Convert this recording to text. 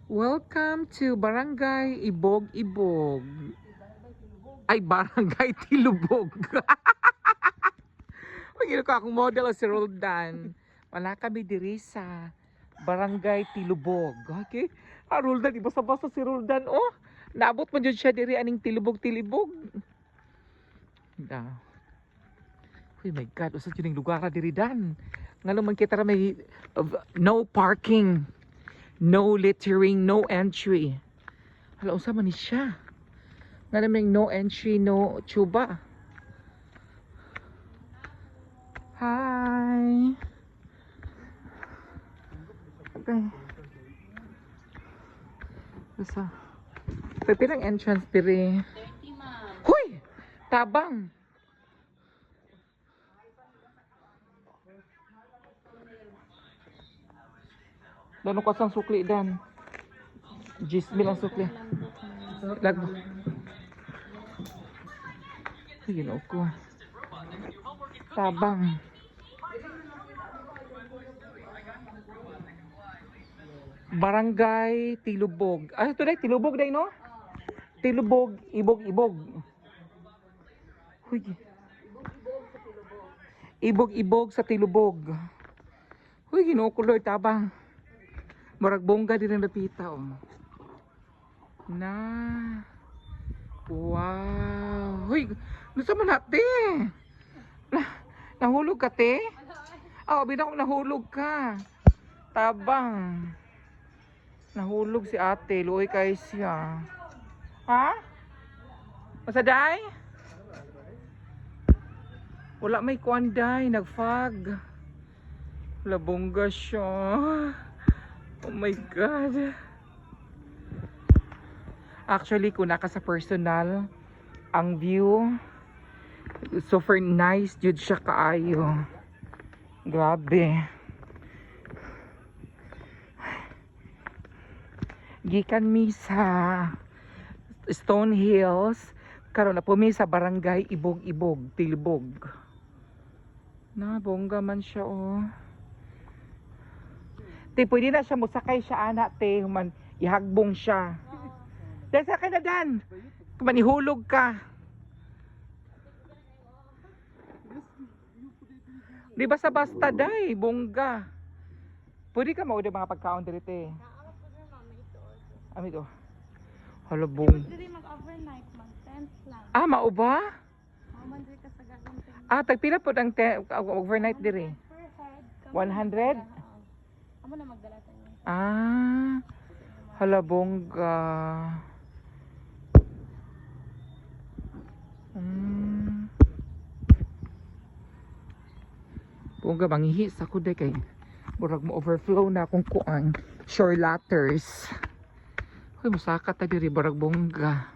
Welcome to Barangay Ibog-Ibog. Ay, Barangay Tilubog. Pagino ko akong model si Roldan. Wala kami diri sa Barangay Tilubog. Okay? Roldan, di basta-basta si Roldan. Oh, naabot mo dyan siya diri aning Tilubog-Tilibog. Oh my God, usan yun yung lugar na diri dan. Nga naman kita may no parking, no littering, no entry. Hala, usa man ni siya. Nga naman no entry, no tuba. Hi. Okay. Usa. Pilang entrance diri? 30, ma'am. Huy! Tabang. Dano ko sang sukli dan. 10,000 ang sukli. Lagbo. Ginoo ko. Tabang. Barangay Tilubog. Ah, ito day Tilubog day no? Tilubog, Ibog-Ibog. Huy. Ibog-Ibog sa Tilubog. Huy, ginoo ko Lord, tabang. Murag bongga din ang napita oh. Na. Wow. Huy, nasa man natin? Nahulog ka te? Oh, binakong nahulog ka. Tabang. Nahulog si ate, luoy kay siya. Ha? Masaday? Wala may kuanday, nagfag. Wala bongga siya. Oh my God. Actually, kung naka sa personal, ang view, super nice, jud siya kaayo. Grabe. Gikan mi sa Stone Hills, karon na po mi sa Barangay Ibog-Ibog, Tilbog. Na, bongga man siya oh. Te, pwede na siya, musakay siya anak, te, human, ihagbong siya. Dahil sa akin na dan, kumanihulog ka. Di ba sa basta day, bongga. Pwede ka mauda mga pagkaon dito, te. Amit oh. Hala, bong. Dili mag-overnight, mag-tent lang. Ah, mao ba? Mauman diri ka sa gagawin. Ah, tagpila po ang overnight dire. Per head. 100? Amo na magdala tayo. Ah, hala bongga. Bongga, mangihi sa kude kay murag mo overflow na akong kuang shore ladders. Hoy, musaka ta diri, murag bongga.